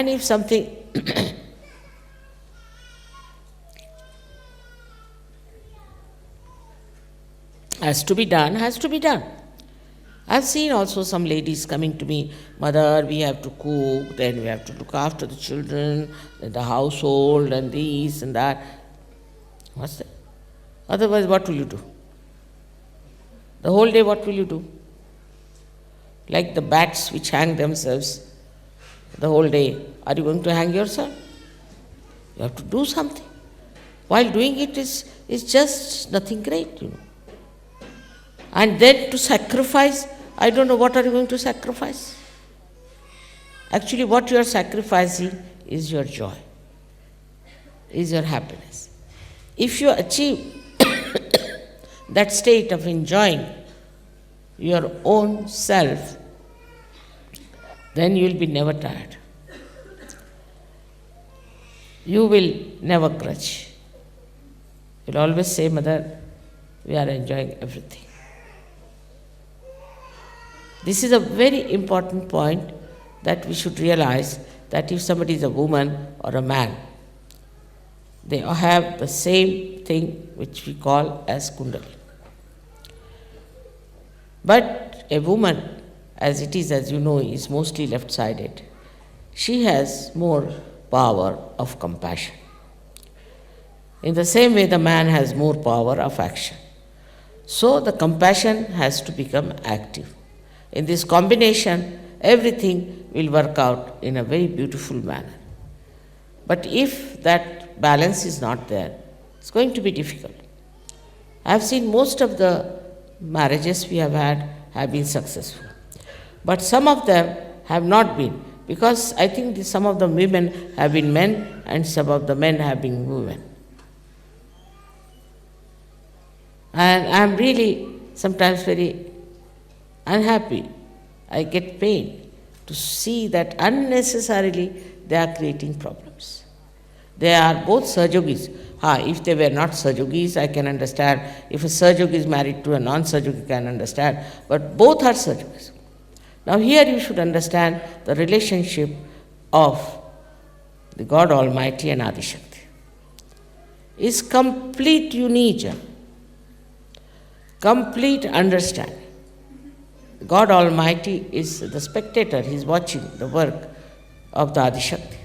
And if something has to be done, has to be done. I've seen also some ladies coming to me, Mother, we have to cook, then we have to look after the children, and the household, and this and that. What's that? Otherwise, what will you do? The whole day, what will you do? Like the bats which hang themselves the whole day. Are you going to hang yourself? You have to do something. While doing it is just nothing great, And then to sacrifice, I don't know what are you going to sacrifice. Actually, what you are sacrificing is your joy, is your happiness. If you achieve that state of enjoying your own self, then you will be never tired. You will never grudge. You will always say, Mother, we are enjoying everything. This is a very important point that we should realize, that if somebody is a woman or a man, they have the same thing which we call as kundali. But a woman, as it is, as you know, is mostly left-sided. She has more power of compassion. In the same way, the man has more power of action. So the compassion has to become active. In this combination, everything will work out in a very beautiful manner. But if that balance is not there, it's going to be difficult. I have seen most of the marriages we have had have been successful. But some of them have not been, because I think some of the women have been men and some of the men have been women. And I am really sometimes very unhappy. I get pain to see that unnecessarily they are creating problems. They are both Sahajogis. If they were not Sahajogis, I can understand. If a Sahajogi is married to a non-Sahajogi, I can understand. But both are Sahajogis. Now here you should understand the relationship of the God Almighty and Adi Shakti. Is complete union, complete understanding. God Almighty is the spectator, He is watching the work of the Adi Shakti.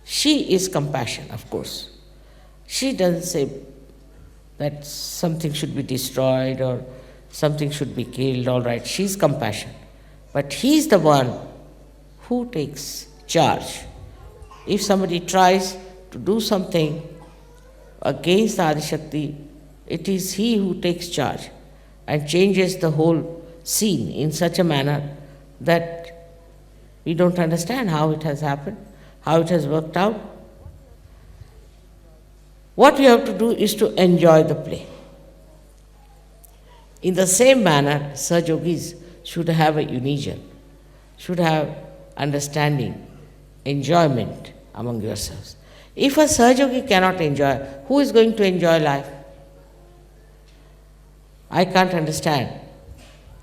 She is compassion, of course. She doesn't say that something should be destroyed or something should be killed, all right, she is compassion. But He is the one who takes charge. If somebody tries to do something against the Adi Shakti, it is He who takes charge and changes the whole scene in such a manner that we don't understand how it has happened, how it has worked out. What we have to do is to enjoy the play. In the same manner, Sahajogis should have a union, should have understanding, enjoyment among yourselves. If a Sahajogi cannot enjoy, who is going to enjoy life? I can't understand.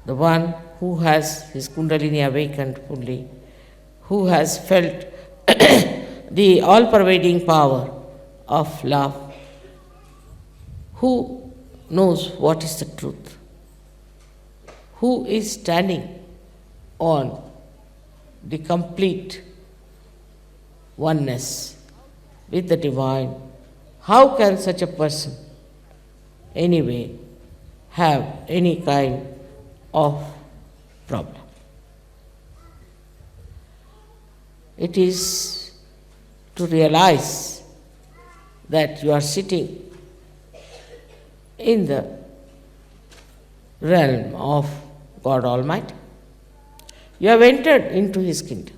The one who has his Kundalini awakened fully, who has felt the all-pervading power of love, who knows what is the truth, who is standing on the complete oneness with the divine. How can such a person anyway have any kind of problem? It is to realize that you are sitting in the realm of God Almighty. You have entered into His kingdom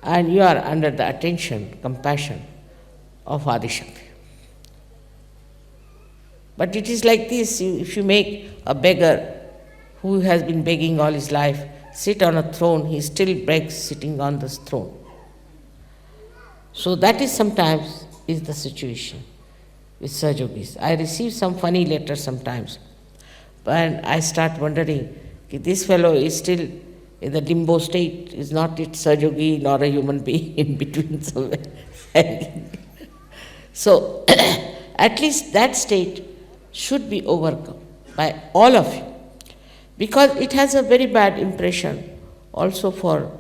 and you are under the attention, compassion of Adi Shakti. But it is like this, if you make a beggar who has been begging all his life sit on a throne, he still begs sitting on this throne. So that is sometimes is the situation with Sahajogis. I receive some funny letters sometimes, and I start wondering, this fellow is still in the limbo state, is not it Sahaja nor a human being in between somewhere. So, at least that state should be overcome by all of you, because it has a very bad impression also for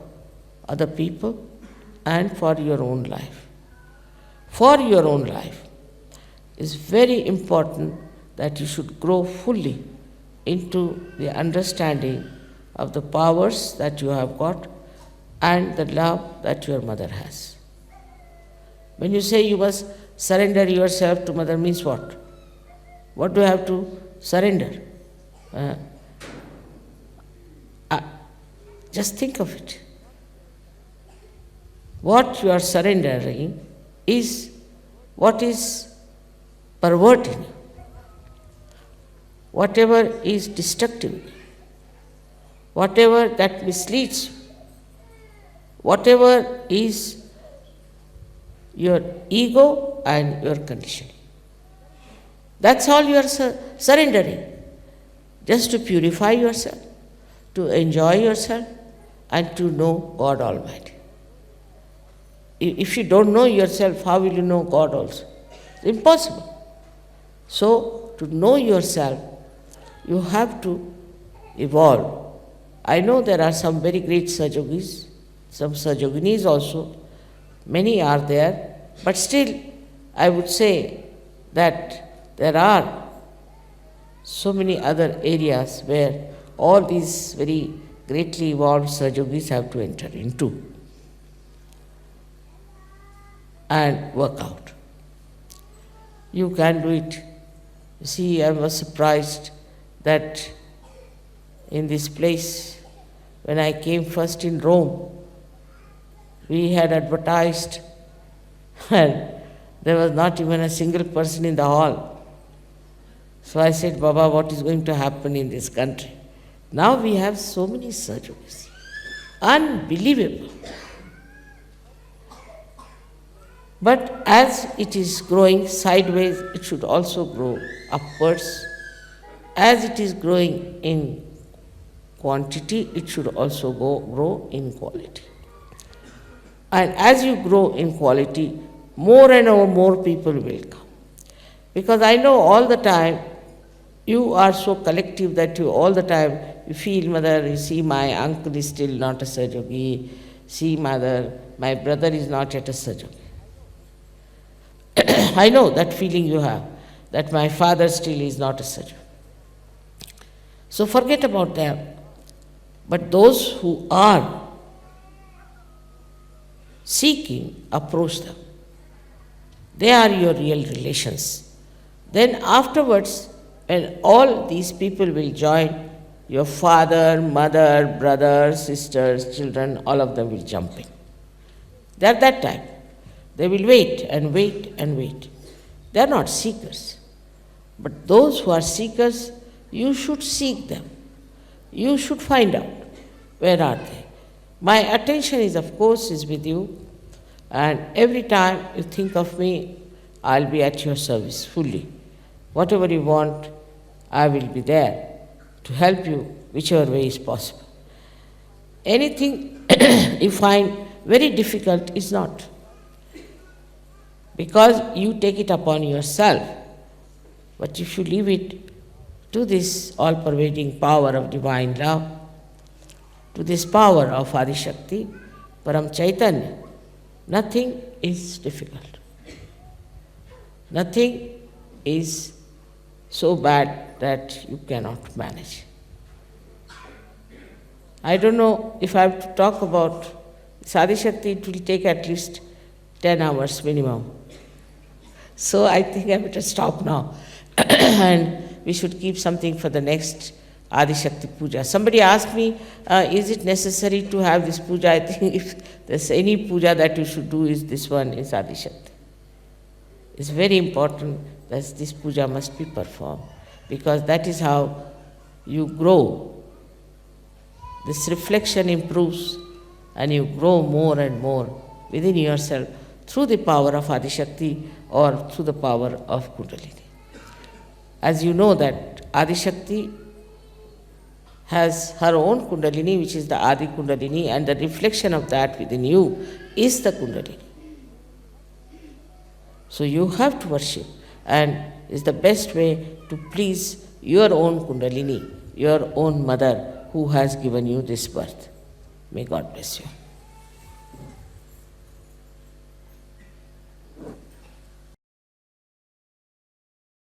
other people and for your own life. For your own life, it's very important that you should grow fully into the understanding of the powers that you have got and the love that your mother has. When you say you must surrender yourself to mother, means what? What do you have to surrender? Just think of it. What you are surrendering is what is perverting you, whatever is destructive in you, whatever that misleads you, whatever is your ego and your conditioning. That's all you are surrendering, just to purify yourself, to enjoy yourself, and to know God Almighty. If you don't know yourself, how will you know God also? It's impossible. So, to know yourself, you have to evolve. I know there are some very great Sahajogis, some Sahajoginis also, many are there, but still I would say that there are so many other areas where all these very greatly evolved Sahajogis have to enter into and work out. You can do it. You see, I was surprised that in this place, when I came first in Rome, we had advertised and there was not even a single person in the hall. So I said, Baba, what is going to happen in this country? Now we have so many Sahajogis. Unbelievable. But as it is growing sideways, it should also grow upwards. As it is growing in quantity, it should also grow in quality. And as you grow in quality, more and more people will come. Because I know all the time, you are so collective that you all the time, you feel, mother, you see my uncle is still not a Sahajogi, see mother, my brother is not yet a Sahajogi. I know that feeling you have, that my father still is not a Sahajogi. So forget about them. But those who are seeking, approach them. They are your real relations. Then afterwards, when all these people will join, your father, mother, brother, sisters, children, all of them will jump in. At that time, they will wait and wait and wait. They are not seekers. But those who are seekers, you should seek them. You should find out, where are they? My attention is, of course, is with you. And every time you think of me, I'll be at your service fully. Whatever you want, I will be there to help you whichever way is possible. Anything you find very difficult is not. Because you take it upon yourself. But if you leave it to this all-pervading power of divine love, to this power of Adi Shakti, Param Chaitanya, nothing is difficult. Nothing is so bad that you cannot manage. I don't know if I have to talk about Adi Shakti, it will take at least 10 hours minimum. So I think I better stop now. And we should keep something for the next Adi Shakti Puja. Somebody asked me, is it necessary to have this puja? I think if there's any puja that you should do, is this one, is Adi Shakti. It's very important that this puja must be performed, because that is how you grow. This reflection improves and you grow more and more within yourself through the power of Adi Shakti or through the power of Kundalini. As you know that Adi Shakti has her own Kundalini, which is the Adi Kundalini, and the reflection of that within you is the Kundalini. So you have to worship, and is the best way to please your own Kundalini, your own mother who has given you this birth. May God bless you.